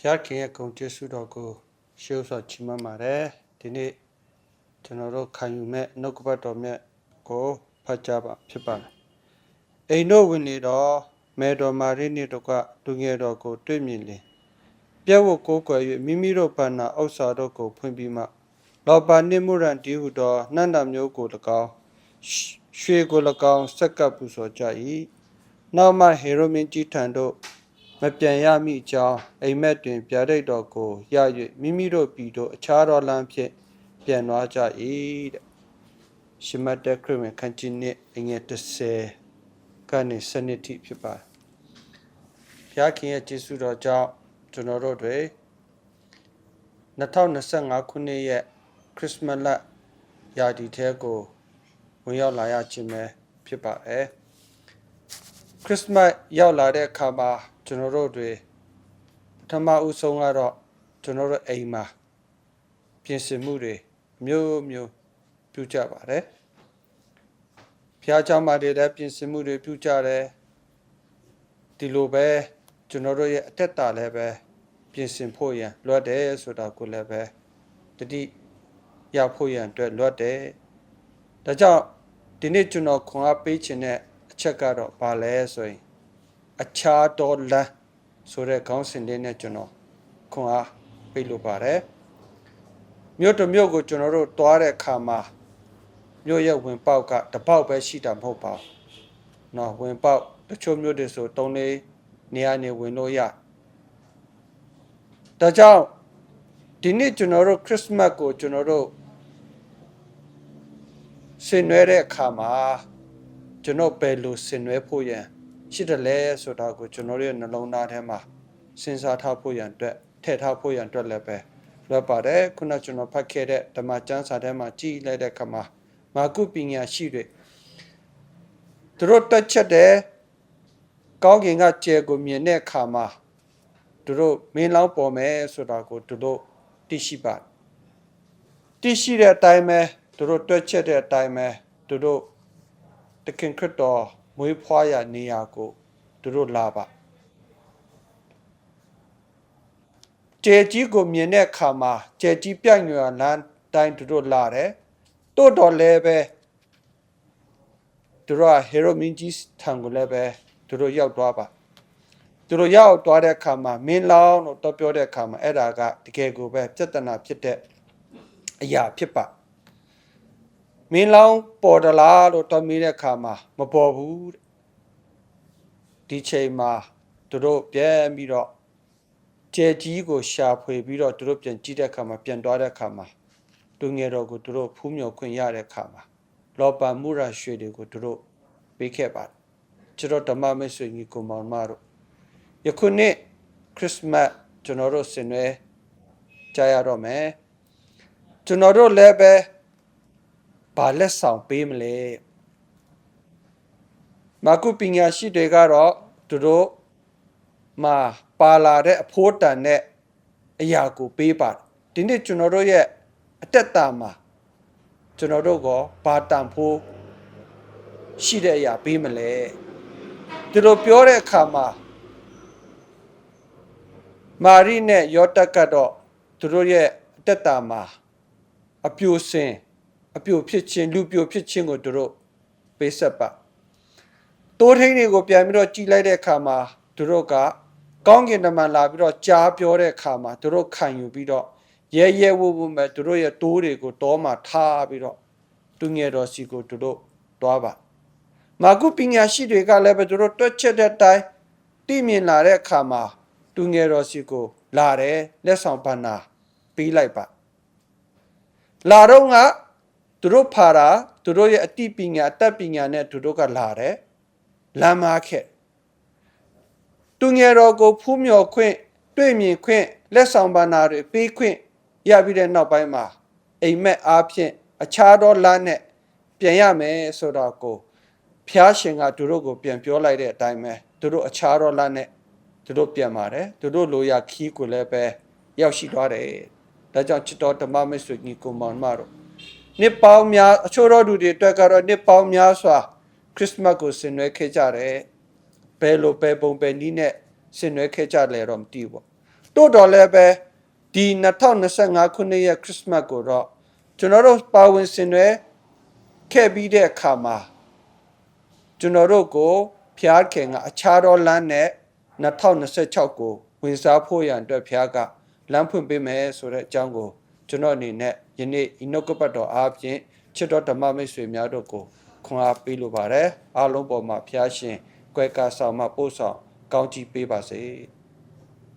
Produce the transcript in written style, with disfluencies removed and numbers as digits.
ဖျားခင်ရဲ့ဂုဏ်ကျေးဇူးတော်ကိုရှေးဥစွာချီးမွမ်းပါတယ်ဒီနေ့ကျွန်တော်တို့ခံယူမဲ့နှုတ်ကပတ်တော်မြတ်ကိုဖတ်ကြားပါဖြစ်ပါတယ်အိမ်တို့ဝင်နေတော့မေတော်မာရိနှင့်တို့ကလူငယ်တော်ကိုတွေ့မြင်လင်ပြက်ဝတ်ကိုးကွယ်၍မိမိတို့ဘာနာဥစ္စာတို့ကိုဖွင့်ပြီးမှလောပါနှင့်မူရန်တီဟုသောနှံ့တာမျိုးကို၎င်းရွှေကို၎င်းဆက်ကပ်ပူဇော်ကြ၏နောက်မှဟေရိုမင်းကြီးထံသို့မပြန်ရမည့်အကြောင်းအိမ်မက်တွင်ဗျာဒိတ်တော်ကိုရ၍မိမိတို့ပြည်သို့အခြားသောလမ်းဖြင့်ပြန်သွားကြ၏တဲ့ရှမတ်တခရစ်ဝင်ခန်းကြီးနှစ်အငယ်30ကနေစနစ်ထိဖြစ်ပါတယ်ဘုရားခင်ရဲ့ကျေးဇူးတော်ကြောင့်ကျွန်တော်တို့တွေ2025ခုနှစ်ရဲ့ခရစ်စမတ်လရာသီထဲကိုဝင်ရောက်လာရခြင်းပဲဖြစ်ပါတယ်ခရစ်စမတ်ရောက်လာတဲ့အခါမှာကျွန်တော်တို့တွေပထမဦးဆုံးကတော့ကျွန်တော်တို့အိမ်မှာပြင်ဆင်မှုတွေမျိုးမျိုးပြုကြပါတယ်ဘုရားကျောင်းမှာတွေလည်းပြင်ဆင်မှုတွေပြုကြတယ်ဒီလိုပဲကျွန်တော်တို့ရဲ့အသက်တာလည်းပဲပြင်ဆင်ဖို့ရန်လွတ်တယ်ဆိုတာကိုလည်းပဲတတိရဖို့ရန်အတွက်လွတ်တယ်ဒါကြောင့်ဒီနေ့ကျွန်တော်ခွန်အားပေးခြင်းတဲ့အချက်ကတော့ဘာလဲဆိုရင်အခြားတော်လမ်းဆိုတဲ့ခေါင်းစဉ်လေးနဲ့ကျွန်တော်ခွန်အားပေးလိုပါတယ်မြို့တစ်မြို့ကိုကျွန်တော်တို့တွားတဲ့အခါမှာမြို့ရဲ့ဝင်ပေါက်ကတစ်ပေါက်ပဲရှိတာမဟုတ်ပါဘူးเนาะဝင်ပေါက်တချို့မြို့တွေဆို3-4နေရာနေဝင်လို့ရဒါကြောင့်ဒီနေ့ကျွန်တော်တို့ခရစ်စမတ်ကိုကျွန်တော်တို့ဆင်နွှဲတဲ့အခါမှာကျွန်တော်ဘယ်လိုဆင်နွှဲဖို့ရန်ရှိတယ်လဲဆိုတာကိုကျွန်တော်ရဲ့နှလုံးသားထဲမှာစဉ်းစားထားဖို့ရန်အတွက်ထည့်ထားဖို့ရန်အတွက်လည်းပဲလွယ်ပါတယ်ခုနကျွန်တော်ဖတ်ခဲ့တဲ့ဓမ္မကျမ်းစာထဲမှာကြည်လိုက်တဲ့အခါမှာမာကုပညာရှိတွေသူတို့တက်ချက်တဲ့ကောင်းကင်ကကျယ်ကိုမြင်တဲ့အခါမှာသူတို့မင်းလောင်းပေါ်မယ်ဆိုတာကိုသူတို့သိရှိပါသိရှိတဲ့အတိုင်းပဲသူတို့တက်ချက်တဲ့အတိုင်းပဲသူတို့တခင်ခရစ်တော်မွေးဖွားရာနေရာကိုသူတို့လာပါကျဲကြီးကိုမြင်တဲ့အခါမှာကျဲကြီးပြန့်ညွှန်လမ်းတိုင်းသူတို့လာတယ်တိုးတော်လည်းပဲသူတို့ဟေရိုမင်းကြီးထံကိုလည်းပဲသူတို့ရောက်သွားပါသူတို့ရောက်သွားတဲ့အခါမှာမင်းလောင်းလို့တော့ပြောတဲ့အခါမှာအဲ့ဒါကတကယ်ကိုပဲပြဿနာဖြစ်တဲ့အရာဖြစ်ပါမင်းလောင်းပေါ်တလားလို့တော့မေးတဲ့အခါမှာမပေါ်ဘူးဒီချိန်မှာသူတို့ပြန်ပြီးတော့ကျဲကြီးကိုရှာဖွေပြီးတော့သူတို့ပြန်ကြည့်တဲ့အခါမှာပြန်သွားတဲ့အခါမှာသူငယ်တော်ကိုသူတို့ဖူးမြော်ခွင့်ရတဲ့အခါမှာလောပါမူရရွှေတွေကိုသူတို့ပေးခဲ့ပါတယ်ကျွန်တော်ဓမ္မမိတ်ဆွေညီကိုမောင်မတို့ယခုနှစ်ခရစ်စမတ်ကျွန်တော်တို့ဆင်နွှဲကြရတော့မယ်ကျွန်တော်တို့လည်းပဲဘာလက်ဆောင်ပေးမလဲမာကုပညာရှိတွေကတော့သူတို့မှာပါလာတဲ့အဖို့တန်တဲ့အရာကိုပေးပါတယ်ဒီနေ့ကျွန်တော်တို့ရဲ့အသက်တာမှာကျွန်တော်တို့ကဘာတန်ဖို့ရှိတဲ့အရာပေးမလဲသူတို့ပြောတဲ့အခါမှာမာရိနဲ့ယောတကတော့သူတို့ရဲ့အသက်တာမှာအပြိုစင်အပြိုဖြစ်ခြင်းလူပြိုဖြစ်ခြင်းကိုသူတို့ပေးဆက်ပါတိုးထိန်တွေကိုပြန်ပြီးတော့ကြည်လိုက်တဲ့အခါမှာသူတို့ကကောင်းကင်တမန်လာပြီးတော့ကြားပြောတဲ့အခါမှာသူတို့ခံယူပြီးတော့ရဲဝဝမဲ့သူတို့ရဲ့တိုးတွေကိုတောမှာထားပြီးတော့သူငယ်တော်စီကိုသူတို့တွားပါမာကုပညာရှိတွေကလည်းပဲသူတို့တွက်ချက်တဲ့အတိုင်းသိမြင်လာတဲ့အခါမှာသူငယ်တော်စီကိုလာတယ်လက်ဆောင်ပန်းနာပေးလိုက်ပါလာတော့ကသူတို့ဖာတာသူတို့ရဲ့အတိပညာအတတ်ပညာနဲ့သူတို့ကလာတယ်လမ်းမခဲ့သူငယ်တော်ကိုဖူးမြော်ခွင့်တွေ့မြင်ခွင့်လက်ဆောင်ပန်းနာတွေပေးခွင့်ရပြီးတဲ့နောက်ပိုင်းမှာအိမ်မက်အားဖြင့်အခြားသောလမ်းနဲ့ပြန်ရမယ်ဆိုတော့ကိုဖျားရှင်ကသူတို့ကိုပြန်ပြောလိုက်တဲ့အတိုင်းပဲသူတို့အခြားသောလမ်းနဲ့သူတို့ပြန်ပါတယ်သူတို့လိုရာခီးကိုလည်းပဲရောက်ရှိသွားတယ်ဒါကြောင့်ချစ်တော်ဓမ္မမိတ်ဆွေညီကိုမောင်မတို့နှစ်ပေါင်းများအချို့တော်သူတွေအတွက်ကတော့နှစ်ပေါင်းများစွာခရစ်စမတ်ကိုဆင်နွှဲခဲ့ကြတယ်ဘယ်လိုပဲပုံပဲနည်းနဲ့ဆင်နွှဲခဲ့ကြလဲတော့မသိဘူး တို့တော်လည်းပဲဒီ2025ခုနှစ်ရဲ့ခရစ်မတ်ကိုတော့ကျွန်တော်တို့ပါဝင်ဆင်နွှဲခဲ့ပြီးတဲ့အခါမှာကျွန်တော်တို့ကိုဖျားခင်ကအခြားသောလမ်းနဲ့2026ကိုဝင်စားဖို့ရန်အတွက်ဖျားကလမ်းဖွင့်ပေးမယ်ဆိုတဲ့အကြောင်းကိုကျွန်တော်အနေနဲ့ယနေ့ဤနှုတ်ကပတ်တော်အားဖြင့်ချစ်တော်ဓမ္မမိတ်ဆွေများတို့ကိုခွန်အားပေးလိုပါတယ်အားလုံးပေါ်မှာဖျားရှင်ကွယ်ကာဆောင်မှပို့ဆောင်ကောင်းချီးပေးပါစေ